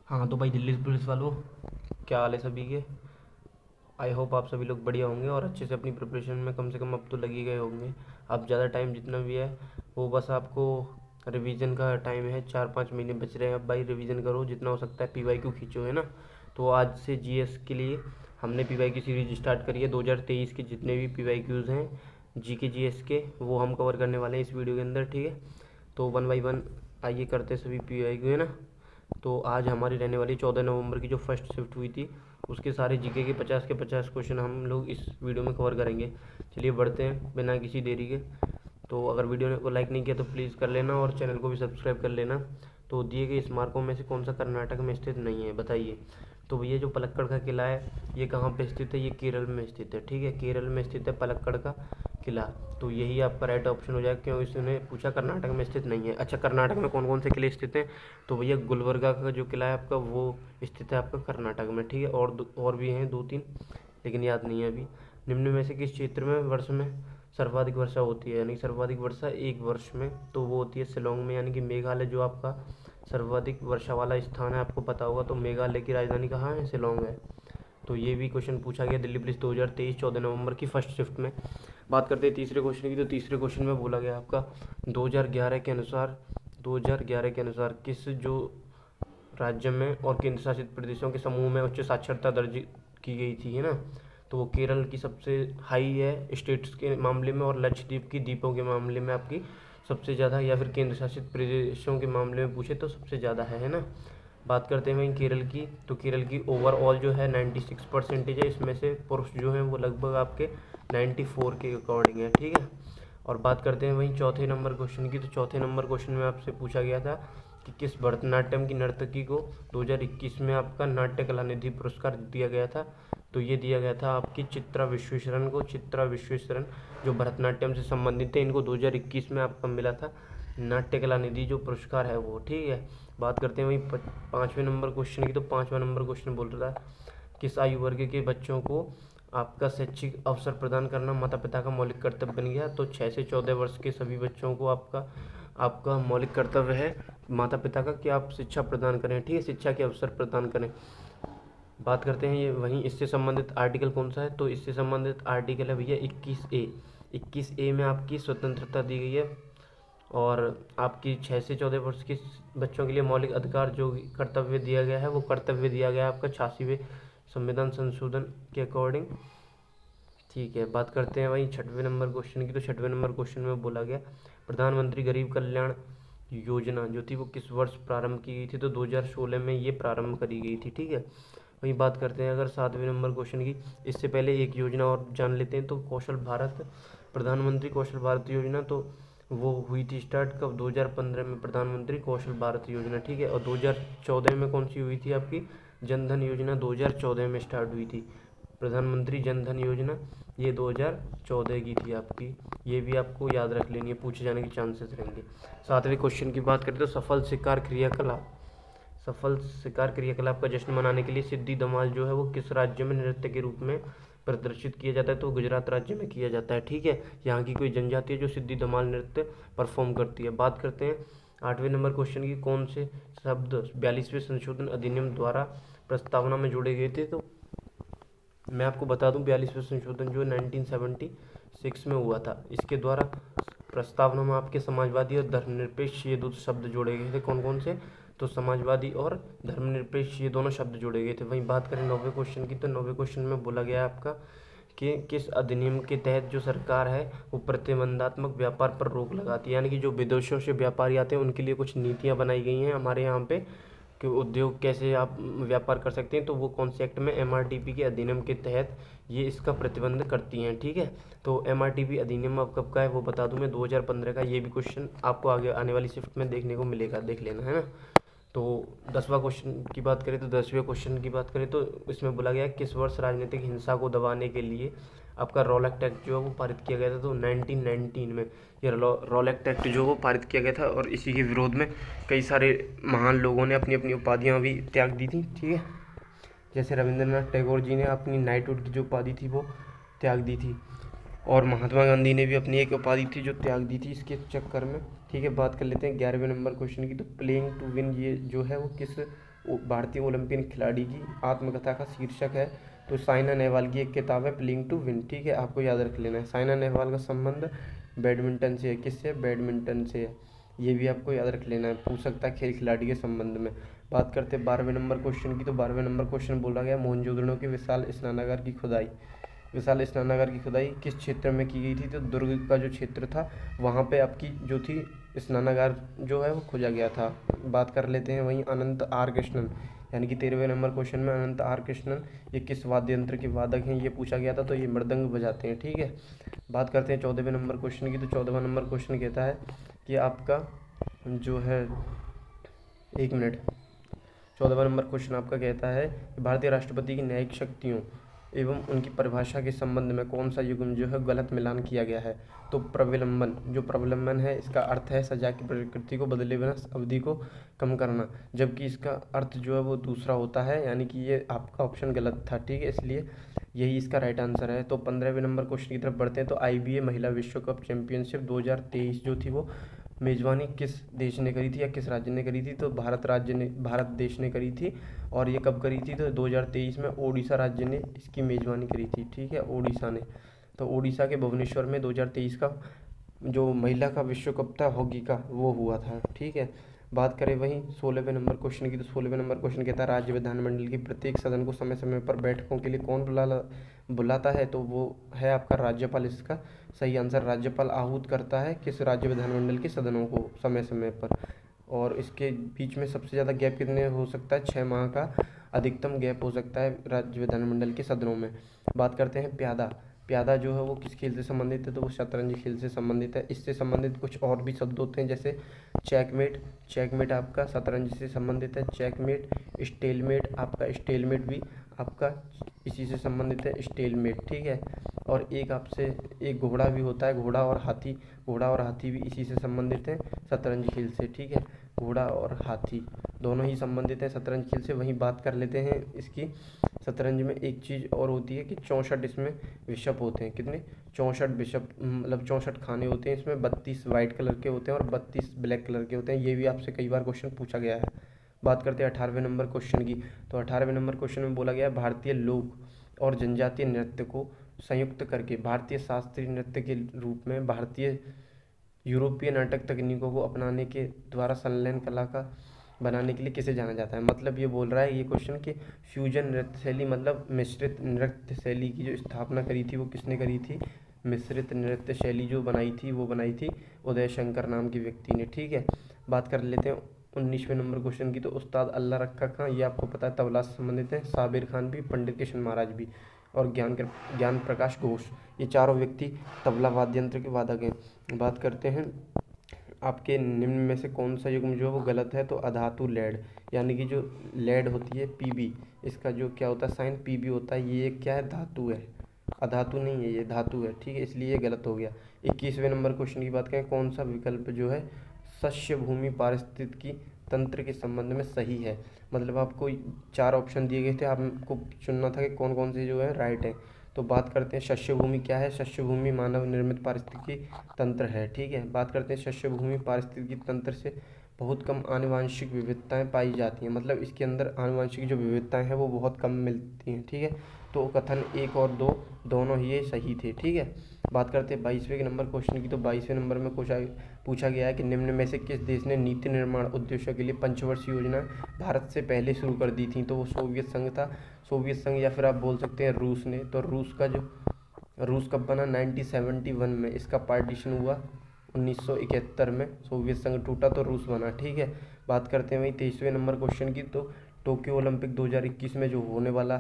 हाँ तो भाई दिल्ली पुलिस वालों, क्या हाल है सभी के। आई होप आप सभी लोग बढ़िया होंगे और अच्छे से अपनी प्रिपरेशन में कम से कम अब तो लग ही गए होंगे। अब ज़्यादा टाइम जितना भी है वो बस आपको रिवीजन का टाइम है, 4-5 महीने बच रहे हैं। अब भाई रिवीजन करो जितना हो सकता है, पीवाईक्यू खींचो, है ना। तो आज से जीएस के लिए हमने पीवाईक्यू सीरीज स्टार्ट करी है। 2023 के जितने भी पीवाईक्यूज़ हैं जीके जीएस के, वो हम कवर करने वाले हैं इस वीडियो के अंदर, ठीक है। तो वन बाई वन आइए करते सभी पीवाईक्यू, है ना। तो आज हमारी रहने वाली 14 नवंबर की जो फर्स्ट शिफ्ट हुई थी, उसके सारे जीके के 50 क्वेश्चन हम लोग इस वीडियो में कवर करेंगे। चलिए बढ़ते हैं बिना किसी देरी के। तो अगर वीडियो को लाइक नहीं किया तो प्लीज़ कर लेना और चैनल को भी सब्सक्राइब कर लेना। तो दिए गए स्मारकों में से कौन सा कर्नाटक में स्थित नहीं है, बताइए। तो भैया जो पलक्कड़ का किला है, ये कहाँ पे स्थित है? ये केरल में स्थित है, ठीक है। केरल में स्थित है पलक्कड़ का किला। तो यही आपका राइट ऑप्शन हो जाएगा, क्यों इसने पूछा कर्नाटक में स्थित नहीं है। अच्छा, कर्नाटक में कौन कौन से किले स्थित हैं? तो भैया गुलबर्गा का जो किला है आपका, वो स्थित है आपका कर्नाटक में, ठीक है। और भी हैं 2-3, लेकिन याद नहीं है अभी। निम्न में से किस क्षेत्र में वर्ष में सर्वाधिक वर्षा होती है, यानी सर्वाधिक वर्षा एक वर्ष में? तो वो होती है शिलोंग में, यानी कि मेघालय जो आपका सर्वाधिक वर्षा वाला स्थान है, आपको पता होगा। तो मेघालय की राजधानी कहाँ है? शिलोंग है। तो ये भी क्वेश्चन पूछा गया दिल्ली पुलिस 2023 14 नवंबर की फर्स्ट शिफ्ट में। बात करते हैं तीसरे क्वेश्चन की। तो तीसरे क्वेश्चन में बोला गया आपका 2011 के अनुसार, 2011 के अनुसार किस जो राज्य में और केंद्र शासित प्रदेशों के समूह में उच्च साक्षरता दर्ज की गई थी, है ना। तो वो केरल की सबसे हाई है स्टेट्स के मामले में, और लक्षद्वीप की द्वीपों के मामले में आपकी सबसे ज़्यादा, या फिर केंद्र शासित प्रदेशों के मामले में पूछे तो सबसे ज़्यादा है ना। बात करते हैं वहीं केरल की। तो केरल की ओवरऑल जो है 96% है। इसमें से पुरुष जो हैं वो लगभग आपके 94 के अकॉर्डिंग है, ठीक है। और बात करते हैं वहीं चौथे नंबर क्वेश्चन की। तो चौथे नंबर क्वेश्चन में आपसे पूछा गया था कि किस भरतनाट्यम की नर्तकी को 2021 में आपका नाट्य कला निधि पुरस्कार दिया गया था? तो ये दिया गया था आपकी चित्रा विश्वेश्वरन को। चित्रा विश्वेश्वरन जो भरतनाट्यम से संबंधित है, इनको 2021 में आपका मिला था नाट्य कला निधि जो पुरस्कार है वो, ठीक है। बात करते हैं वहीं पाँचवें नंबर क्वेश्चन की। तो पाँचवा नंबर क्वेश्चन बोल रहा है किस आयु वर्ग के बच्चों को आपका शैक्षिक अवसर प्रदान करना माता पिता का मौलिक कर्तव्य बन गया? तो 6 से 14 वर्ष के सभी बच्चों को आपका आपका मौलिक कर्तव्य है माता पिता का कि आप शिक्षा प्रदान करें, ठीक है, शिक्षा के अवसर प्रदान करें। बात करते हैं ये वहीं इससे संबंधित आर्टिकल कौन सा है? तो इससे संबंधित आर्टिकल है भैया 21A। 21A में आपकी स्वतंत्रता दी गई है, और आपकी 6 से 14 वर्ष के बच्चों के लिए मौलिक अधिकार जो कर्तव्य दिया गया है, वो कर्तव्य दिया गया है आपका 86वें संविधान संशोधन के अकॉर्डिंग, ठीक है। बात करते हैं वहीं छठवें नंबर क्वेश्चन की। तो छठवें नंबर क्वेश्चन में बोला गया प्रधानमंत्री गरीब कल्याण योजना जो थी वो किस वर्ष प्रारंभ की गई थी? तो 2016 में ये प्रारंभ करी गई थी, ठीक है। वहीं बात करते हैं अगर सातवें नंबर क्वेश्चन की। इससे पहले एक योजना और जान लेते हैं। तो कौशल भारत, प्रधानमंत्री कौशल भारत योजना, तो वो हुई थी स्टार्ट कब? 2015 में प्रधानमंत्री कौशल भारत योजना, ठीक है। और 2014 में कौन सी हुई थी आपकी? जनधन योजना 2014 में स्टार्ट हुई थी। प्रधानमंत्री जनधन योजना ये 2014 की थी आपकी। ये भी आपको याद रख लेनी है, पूछे जाने के चांसेस रहेंगे। सातवें क्वेश्चन की बात करें तो सफल शिकार क्रियाकलाप का जश्न मनाने के लिए सिद्धि धमाल जो है वो किस राज्य में नृत्य के रूप में प्रदर्शित किया जाता है? तो गुजरात राज्य में किया जाता है, ठीक है। यहाँ की कोई जनजाति है जो सिद्धि धमाल नृत्य परफॉर्म करती है। बात करते हैं आठवें नंबर क्वेश्चन की। कौन से शब्द 42वें संशोधन अधिनियम द्वारा प्रस्तावना में जोड़े गए थे? तो मैं आपको बता दूं 42वें संशोधन जो 1976 में हुआ था, इसके द्वारा प्रस्तावना में आपके समाजवादी और धर्मनिरपेक्ष ये दो शब्द जोड़े गए थे। कौन कौन से? तो समाजवादी और धर्मनिरपेक्ष ये दोनों शब्द जोड़े गए थे। वहीं बात करें नौवें क्वेश्चन की। तो नौवें क्वेश्चन में बोला गया है आपका कि किस अधिनियम के तहत जो सरकार है वो प्रतिबंधात्मक व्यापार पर रोक लगाती है, यानी कि जो विदेशों से व्यापारी आते हैं उनके लिए कुछ नीतियाँ बनाई गई हैं हमारे यहाँ पे कि उद्योग कैसे आप व्यापार कर सकते हैं। तो वो कौन से एक्ट में? एमआरटीपी के अधिनियम के तहत ये इसका प्रतिबंध करती हैं, ठीक है। तो एमआरटीपी अधिनियम अब कब का है वो बता दूं मैं, 2015 का। ये भी क्वेश्चन आपको आगे आने वाली शिफ्ट में देखने को मिलेगा, देख लेना, है ना। तो 10वां क्वेश्चन की बात करें तो 10वें क्वेश्चन की बात करें तो इसमें बोला गया किस वर्ष राजनीतिक हिंसा को दबाने के लिए आपका रॉल एक्ट जो है वो पारित किया गया था? तो 1919 में ये रॉल एक्ट जो वो पारित किया गया था, और इसी के विरोध में कई सारे महान लोगों ने अपनी अपनी उपाधियाँ भी त्याग दी थी, ठीक है। जैसे रविंद्रनाथ टैगोर जी ने अपनी नाइटहुड की जो उपाधि थी वो त्याग दी थी, और महात्मा गांधी ने भी अपनी एक उपाधि थी जो त्याग दी थी इसके चक्कर में, ठीक है। बात कर लेते हैं 11वें नंबर क्वेश्चन की। तो प्लेइंग टू विन ये जो है वो किस भारतीय ओलंपिक खिलाड़ी की आत्मकथा का शीर्षक है। तो साइना नेहवाल की एक किताब है प्लेइंग टू विन, ठीक है, आपको याद रख लेना है। साइना नेहवाल का संबंध बैडमिंटन से है, किससे? बैडमिंटन से है, ये भी आपको याद रख लेना है, पूछ सकता है खेल खिलाड़ी के संबंध में। बात करते हैं 12वें नंबर क्वेश्चन की। तो 12वें नंबर क्वेश्चन बोला गया मोहनजोदड़ो के विशाल स्नानागार की खुदाई। विशाल स्नानागार की खुदाई किस क्षेत्र में की गई थी? तो दुर्ग का जो क्षेत्र था वहाँ पे आपकी जो थी स्नानागार जो है वो खोजा गया था। बात कर लेते हैं वहीं अनंत आर कृष्णन, यानी कि 13वें नंबर क्वेश्चन में अनंत आर कृष्णन ये किस वाद्य यंत्र के वादक हैं, ये पूछा गया था। तो ये मृदंग बजाते हैं, ठीक है। बात करते हैं 14वें नंबर क्वेश्चन की। तो 14वां नंबर क्वेश्चन कहता है कि आपका जो है, एक मिनट, 14वां नंबर क्वेश्चन आपका कहता है कि भारतीय राष्ट्रपति की न्यायिक शक्तियों एवं उनकी परिभाषा के संबंध में कौन सा युग्म जो है गलत मिलान किया गया है? तो प्रविलंबन, जो प्रविलंबन है इसका अर्थ है सजा की प्रकृति को बदले बिना अवधि को कम करना, जबकि इसका अर्थ जो है वो दूसरा होता है, यानी कि ये आपका ऑप्शन गलत था, ठीक है, इसलिए यही इसका राइट आंसर है। तो 15वें नंबर क्वेश्चन की तरफ बढ़ते हैं। तो IBA महिला विश्व कप चैंपियनशिप 2023 जो थी वो मेज़बानी किस देश ने करी थी या किस राज्य ने करी थी? तो भारत देश ने करी थी। और ये कब करी थी? तो 2023 में ओडिशा राज्य ने इसकी मेज़बानी करी थी, ठीक है, ओडिशा ने। तो ओडिशा के भुवनेश्वर में 2023 का जो महिला का विश्व कप था हॉकी का वो हुआ था, ठीक है। बात करें वहीं 16वें नंबर क्वेश्चन की। तो 16वें नंबर क्वेश्चन कहता है राज्य विधानमंडल की प्रत्येक सदन को समय समय पर बैठकों के लिए कौन बुलाता है? तो वो है आपका राज्यपाल। इसका सही आंसर राज्यपाल आहूत करता है किस राज्य विधानमंडल के सदनों को समय समय पर। और इसके बीच में सबसे ज़्यादा गैप कितने हो सकता है? 6 माह का अधिकतम गैप हो सकता है राज्य विधानमंडल के सदनों में। बात करते हैं प्यादा। प्यादा जो है वो किस खेल से संबंधित है? तो वो शतरंज खेल से संबंधित है। इससे संबंधित कुछ और भी शब्द होते हैं जैसे चेकमेट, चेकमेट आपका शतरंज से संबंधित है। चेकमेट, स्टेलमेट, आपका स्टेलमेट भी आपका इसी से संबंधित है, स्टेलमेट, ठीक है। और एक आपसे एक घोड़ा भी होता है, घोड़ा और हाथी, घोड़ा और हाथी भी इसी से संबंधित है शतरंज खेल से, ठीक है। घोड़ा और हाथी दोनों ही संबंधित हैं शतरंज खेल से। वहीं बात कर लेते हैं इसकी, शतरंज में एक चीज़ और होती है कि 64 इसमें बिशप होते हैं। कितने? 64 बिशप, मतलब 64 खाने होते हैं इसमें। 32 वाइट कलर के होते हैं और 32 ब्लैक कलर के होते हैं। ये भी आपसे कई बार क्वेश्चन पूछा गया है। बात करते हैं 18वें नंबर क्वेश्चन की। तो 18वें नंबर क्वेश्चन में बोला गया है भारतीय लोक और जनजातीय नृत्य को संयुक्त करके भारतीय शास्त्रीय नृत्य के रूप में भारतीय यूरोपीय नाटक तकनीकों को अपनाने के द्वारा संलयन कला का बनाने के लिए किसे जाना जाता है? मतलब ये बोल रहा है ये क्वेश्चन कि फ्यूजन नृत्य शैली, मतलब मिश्रित नृत्य शैली की जो स्थापना करी थी वो किसने करी थी? मिश्रित नृत्य शैली जो बनाई थी वो बनाई थी उदय शंकर नाम की व्यक्ति ने, ठीक है। बात कर लेते हैं 19वें नंबर क्वेश्चन की। तो उस्ताद अल्लाह रखा खां, ये आपको पता है तबला से संबंधित है। साबिर खान भी, पंडित किशन महाराज भी, और ज्ञान प्रकाश घोष, ये चारों व्यक्ति तबला वाद्य यंत्र के वादक हैं। बात करते हैं आपके निम्न में से कौन सा युग्म जो है वो गलत है? तो अधातु लेड, यानी कि जो लेड होती है पीबी, इसका जो क्या होता है साइन पीबी होता है, ये क्या है? धातु है, अधातु नहीं है, ये धातु है, ठीक है, इसलिए ये गलत हो गया। 21वें नंबर क्वेश्चन की बात करें, कौन सा विकल्प जो है शस्य भूमि पारिस्थितिकी तंत्र के संबंध में सही है? मतलब आपको 4 ऑप्शन दिए गए थे, आपको चुनना था कि कौन कौन से जो है राइट है। तो बात करते हैं शस्य भूमि क्या है? शस्य भूमि मानव निर्मित पारिस्थितिकी तंत्र है, ठीक है। बात करते हैं शस्य भूमि पारिस्थितिकी तंत्र से बहुत कम आनुवांशिक विविधताएं पाई जाती हैं, मतलब इसके अंदर आनुवांशिक जो विविधताएं हैं वो बहुत कम मिलती हैं, ठीक है। तो कथन 1 और 2 दोनों ही ये सही थे, ठीक है। बात करते हैं 22वें नंबर क्वेश्चन की। तो 22वें नंबर में पूछा गया है कि निम्न में से किस देश ने नीति निर्माण उद्देश्यों के लिए पंचवर्षीय योजना भारत से पहले शुरू कर दी थी? तो वो सोवियत संघ था, सोवियत संघ, या फिर आप बोल सकते हैं रूस ने। तो रूस कब बना? 1971 में इसका पार्टीशन हुआ, 1971 में सोवियत संघ टूटा तो रूस बना, ठीक है। बात करते हैं वही 23वें नंबर क्वेश्चन की। तो टोक्यो ओलंपिक 2021 में जो होने वाला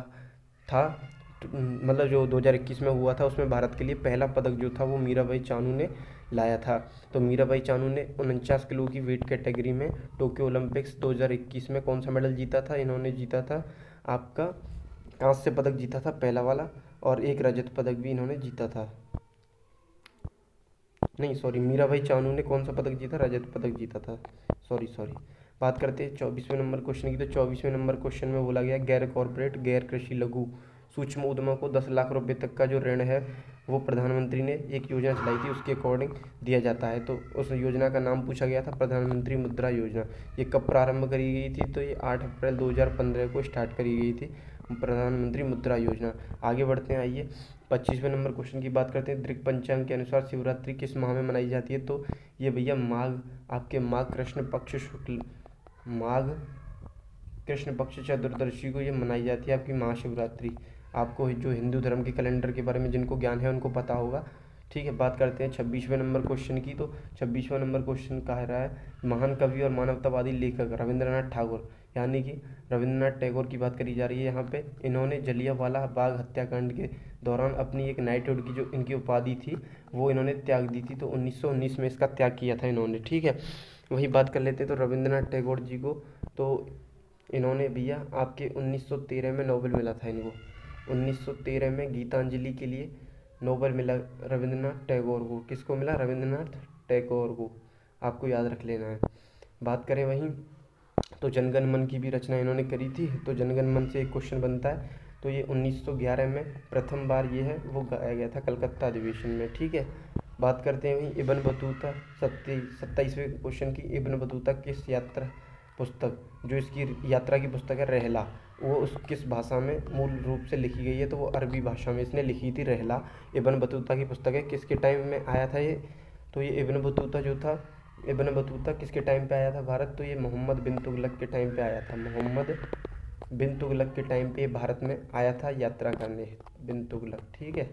था, मतलब जो 2021 में हुआ था उसमें भारत के लिए पहला पदक जो था वो मीराबाई चानू ने लाया था। तो मीराबाई चानू ने 49 किलो की वेट कैटेगरी में टोक्यो ओलंपिक्स 2021 में कौन सा मेडल जीता था? इन्होंने जीता था आपका कांस्य पदक जीता था पहला वाला, और एक रजत पदक भी इन्होंने जीता था। नहीं सॉरी, मीराबाई चानू ने कौन सा पदक जीता? रजत पदक जीता था, सॉरी। बात करते हैं 24वें नंबर क्वेश्चन की। तो 24वें नंबर क्वेश्चन में बोला गया गैर कॉर्पोरेट गैर कृषि लघु सूक्ष्म उद्यमों को 10 लाख रुपए तक का जो ऋण है वो प्रधानमंत्री ने एक योजना चलाई थी, उसके अकॉर्डिंग दिया जाता है। तो उस योजना का नाम पूछा गया था प्रधानमंत्री मुद्रा योजना। ये कब प्रारंभ करी गई थी? तो ये 8 अप्रैल 2015 को स्टार्ट करी गई थी प्रधानमंत्री मुद्रा योजना। आगे बढ़ते हैं, आइए 25वें नंबर क्वेश्चन की बात करते हैं। दृक पंचांग के अनुसार शिवरात्रि किस माह में मनाई जाती है? तो ये भैया माघ कृष्ण पक्ष शुक्ल माघ कृष्ण पक्ष चतुर्दशी को ये मनाई जाती है आपकी महाशिवरात्रि। आपको जो हिंदू धर्म के कैलेंडर के बारे में जिनको ज्ञान है उनको पता होगा। ठीक है, बात करते हैं 26वें नंबर क्वेश्चन की। तो 26वां नंबर क्वेश्चन कह रहा है महान कवि और मानवतावादी लेखक रविंद्रनाथ ठाकुर, यानी कि रविंद्रनाथ टैगोर की बात करी जा रही है यहाँ पे। इन्होंने जलियांवाला बाग हत्याकांड के दौरान अपनी एक नाइटहुड की जो इनकी उपाधि थी वो इन्होंने त्याग दी थी। तो 1919 में इसका त्याग किया था इन्होंने। ठीक है, वही बात कर लेते हैं। तो रविंद्रनाथ टैगोर जी को तो इन्होंने भैया आपके 1913 में नोबेल मिला था इनको। 1913 में गीतांजलि के लिए नोबेल मिला रविंद्रनाथ टैगोर को। किसको मिला? रविंद्रनाथ टैगोर को, आपको याद रख लेना है। बात करें वहीं तो जनगण मन की भी रचना इन्होंने करी थी। तो जनगण मन से एक क्वेश्चन बनता है। तो ये 1911 में प्रथम बार ये है वो गाया गया था कलकत्ता अधिवेशन में। ठीक है, बात करते हैं वहीं इब्न बतूता 27वें क्वेश्चन की। इब्न बतूता किस यात्रा पुस्तक, जो इसकी यात्रा की पुस्तक है रहला, वो उस किस भाषा में मूल रूप से लिखी गई है? तो वो अरबी भाषा में इसने लिखी थी रहला। इब्न बतूता की पुस्तक है। किसके टाइम में आया था ये? तो ये इब्न बतूता जो था, इब्न बतूता किसके टाइम पे आया था भारत? तो ये मोहम्मद बिन तुगलक के टाइम पे आया था। मोहम्मद बिन तुगलक के टाइम पे भारत में आया था यात्रा करने, बिन तुगलक। ठीक है,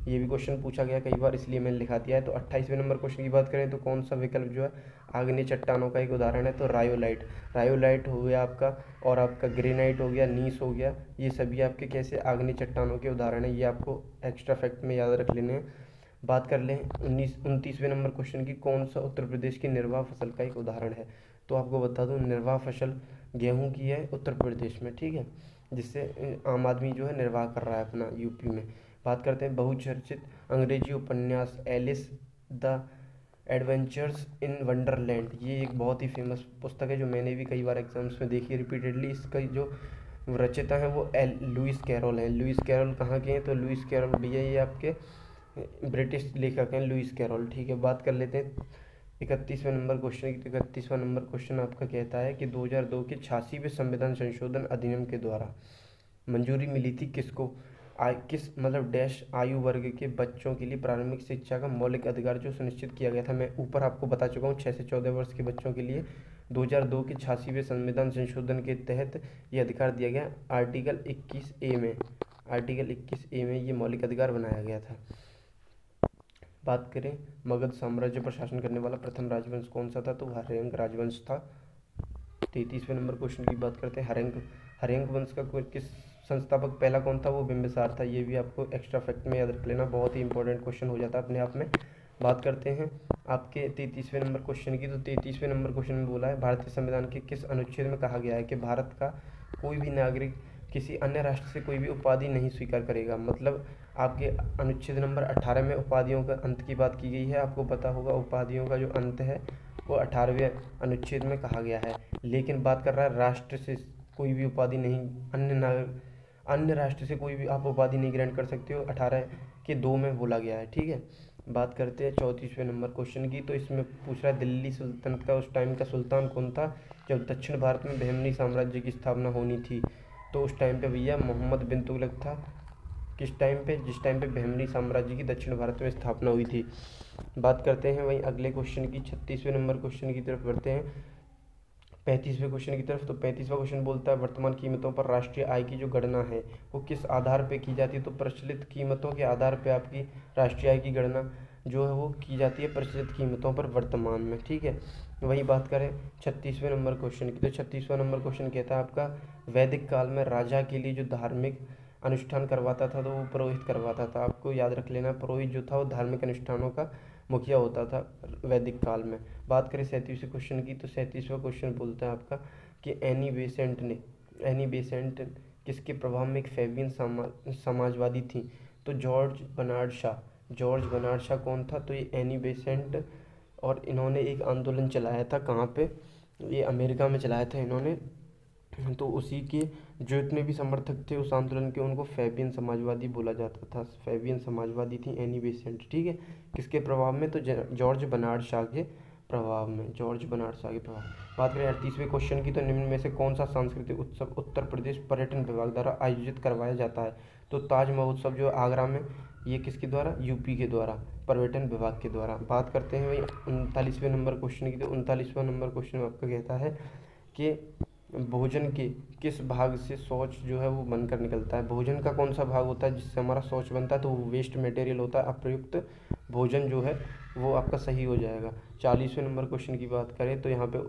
ये भी क्वेश्चन पूछा गया कई बार, इसलिए मैंने लिखा दिया है। तो 28वें नंबर क्वेश्चन की बात करें तो कौन सा विकल्प जो है आग्नेय चट्टानों का एक उदाहरण है? तो रायोलाइट। रायोलाइट हो गया आपका, और आपका ग्रेनाइट हो गया, नीस हो गया, ये सभी आपके कैसे आग्नेय चट्टानों के उदाहरण है। ये आपको एक्स्ट्रा फैक्ट में याद रख लेने हैं। बात कर लें 29वें नंबर क्वेश्चन की। कौन सा उत्तर प्रदेश की निर्वाह फसल का एक उदाहरण है? तो आपको बता दूं निर्वाह फसल गेहूं की है उत्तर प्रदेश में। ठीक है, जिससे आम आदमी जो है निर्वाह कर रहा है अपना यूपी में। बात करते हैं बहुचर्चित अंग्रेजी उपन्यास Alice the adventures in Wonderland. ये एक बहुत ही फेमस पुस्तक है जो मैंने भी कई बार एग्जाम्स में देखी है रिपीटेडली। इसका जो रचयिता है वो लुइस कैरोल है। लुइस कैरोल कहाँ के हैं? तो लुइस कैरोल भैया ये आपके ब्रिटिश लेखक हैं, लुइस कैरोल। ठीक है, बात कर लेते हैं 31वें नंबर क्वेश्चन की। 31वां नंबर क्वेश्चन आपका कहता है कि 2002 के 86वें संविधान संशोधन अधिनियम के द्वारा मंजूरी मिली थी किसको? किस मतलब डैश आयु वर्ग के बच्चों के लिए प्रारंभिक शिक्षा का मौलिक अधिकार जो सुनिश्चित किया गया था। मैं ऊपर आपको बता चुका हूँ 6 से 14 वर्ष के बच्चों के लिए 2002 के 86वें संविधान संशोधन के तहत ये अधिकार दिया गया। आर्टिकल 21A में, आर्टिकल 21A में ये मौलिक अधिकार बनाया गया था। बात करें मगध साम्राज्य पर शासन करने वाला प्रथम राजवंश कौन सा था? तो हर्यंक राजवंश था। 33वें नंबर क्वेश्चन की बात करते हैं। हर्यंक वंश का किस संस्थापक पहला कौन था? वो बिंबिसार था। ये भी आपको एक्स्ट्रा फैक्ट में याद रख लेना, बहुत ही इंपॉर्टेंट क्वेश्चन हो जाता है अपने आप में। बात करते हैं आपके 33वें नंबर क्वेश्चन की। तो 33वें नंबर क्वेश्चन में बोला है भारतीय संविधान के किस अनुच्छेद में कहा गया है कि भारत का कोई भी नागरिक किसी अन्य राष्ट्र से कोई भी उपाधि नहीं स्वीकार करेगा? मतलब आपके अनुच्छेद नंबर 18 में उपाधियों का अंत की बात की गई है। आपको पता होगा उपाधियों का जो अंत है वो 18वें अनुच्छेद में कहा गया है। लेकिन बात कर रहा है राष्ट्र से कोई भी उपाधि नहीं, अन्य राष्ट्र से कोई भी आप उपाधि नहीं ग्रहण कर सकते हो, 18 के 2 में बोला गया है। ठीक है, बात करते हैं 34वें नंबर क्वेश्चन की। तो इसमें पूछ रहा है दिल्ली सुल्तनत का उस टाइम का सुल्तान कौन था जब दक्षिण भारत में बहमनी साम्राज्य की स्थापना होनी थी? तो उस टाइम पे भैया मोहम्मद बिन तुगलक था। किस टाइम पे? जिस टाइम पे बहमनी साम्राज्य की दक्षिण भारत में स्थापना हुई थी। बात करते हैं वहीं अगले क्वेश्चन की 36वें नंबर क्वेश्चन की तरफ बढ़ते हैं 35वें क्वेश्चन की तरफ। तो 35वां क्वेश्चन बोलता है वर्तमान कीमतों पर राष्ट्रीय आय की जो गणना है वो किस आधार पे की जाती है? तो प्रचलित कीमतों के आधार पे आपकी राष्ट्रीय आय की गणना जो है वो की जाती है प्रचलित कीमतों पर वर्तमान में। ठीक है, वही बात करें 36वें नंबर क्वेश्चन की। तो 36वां नंबर क्वेश्चन कहता है आपका वैदिक काल में राजा के लिए जो धार्मिक अनुष्ठान करवाता था तो वो पुरोहित करवाता था। आपको याद रख लेना पुरोहित जो था वो धार्मिक अनुष्ठानों का मुखिया होता था वैदिक काल में। बात करें 37वें क्वेश्चन की। तो 37वां क्वेश्चन बोलता है आपका कि एनी बेसेंट किसके प्रभाव में एक फैबियन समाजवादी थी? तो जॉर्ज बर्नार्ड शॉ कौन था? तो ये एनी बेसेंट, और इन्होंने एक आंदोलन चलाया था कहाँ पे? ये अमेरिका में चलाया था इन्होंने। तो उसी के जो इतने भी समर्थक थे उस आंदोलन के, उनको फैबियन समाजवादी बोला जाता था। फैबियन समाजवादी थी एनी बेसेंट, ठीक है। किसके प्रभाव में? तो जॉर्ज बर्नार्ड शॉ के प्रभाव में, जॉर्ज बर्नार्ड शॉ के प्रभाव। बात करें 38वें क्वेश्चन की, तो निम्न में से कौन सा सांस्कृतिक उत्सव उत्तर प्रदेश पर्यटन विभाग द्वारा आयोजित करवाया जाता है? तो ताज महोत्सव जो आगरा में, ये किसके द्वारा? यूपी के द्वारा, पर्यटन विभाग के द्वारा। बात करते हैं भाई 39वें नंबर क्वेश्चन की, तो 39वां नंबर क्वेश्चन आपका कहता है कि भोजन के किस भाग से शौच जो है वो बनकर निकलता है? भोजन का कौन सा भाग होता है जिससे हमारा शौच बनता है? तो वो वेस्ट मटेरियल होता है, अप्रयुक्त भोजन जो है वो आपका सही हो जाएगा। 40वें नंबर क्वेश्चन की बात करें तो यहाँ पे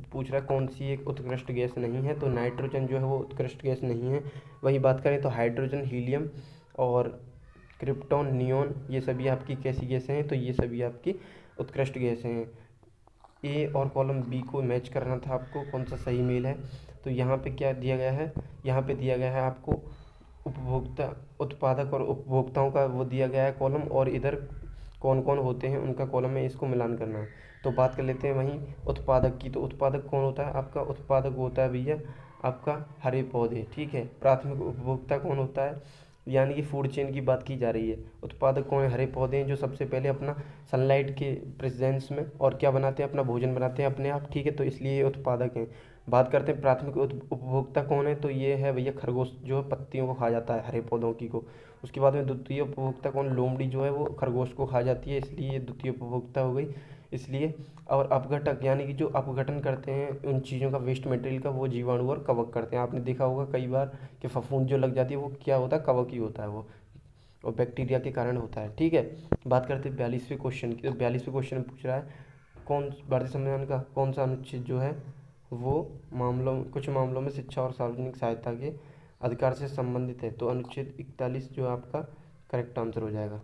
पूछ रहा है कौन सी एक उत्कृष्ट गैस नहीं है? तो नाइट्रोजन जो है वो उत्कृष्ट गैस नहीं है। वही बात करें तो हाइड्रोजन, हीलियम और क्रिप्टॉन, नियॉन, ये सभी आपकी कैसी गैसें हैं? तो ये सभी आपकी उत्कृष्ट गैसें हैं। ए और कॉलम बी को मैच करना था आपको, कौन सा सही मेल है? तो यहाँ पे क्या दिया गया है? यहाँ पे दिया गया है आपको उपभोक्ता, उत्पादक और उपभोक्ताओं का वो दिया गया है कॉलम, और इधर कौन कौन होते हैं उनका कॉलम में, इसको मिलान करना है। तो बात कर लेते हैं वहीं उत्पादक की। तो उत्पादक कौन होता है आपका? उत्पादक होता है भैया आपका हरे पौधे, ठीक है। प्राथमिक उपभोक्ता कौन होता है? यानी कि फूड चेन की बात की जा रही है। उत्पादक कौन है? हरे पौधे हैं जो सबसे पहले अपना सनलाइट के प्रेजेंस में और क्या बनाते हैं? अपना भोजन बनाते हैं अपने आप, ठीक है। तो इसलिए ये उत्पादक हैं। बात करते हैं प्राथमिक उपभोक्ता कौन है? तो ये है भैया खरगोश, जो है पत्तियों को खा जाता है हरे पौधों की को। उसके बाद में द्वितीय उपभोक्ता कौन? लोमड़ी जो है वो खरगोश को खा जाती है, इसलिए ये द्वितीय उपभोक्ता हो गई। इसलिए और अपघटक यानी कि जो अपघटन करते हैं उन चीज़ों का, वेस्ट मटेरियल का, वो जीवाणु और कवक करते हैं। आपने देखा होगा कई बार कि फफूंद जो लग जाती है वो क्या होता है? कवक ही होता है वो, और बैक्टीरिया के कारण होता है, ठीक है। बात करते हैं 42वें क्वेश्चन की। तो 42वें क्वेश्चन में पूछ रहा है कौन भारतीय संविधान का कौन सा अनुच्छेद जो है वो कुछ मामलों में शिक्षा और सार्वजनिक सहायता के अधिकार से संबंधित है? तो अनुच्छेद 41 जो आपका करेक्ट आंसर हो जाएगा।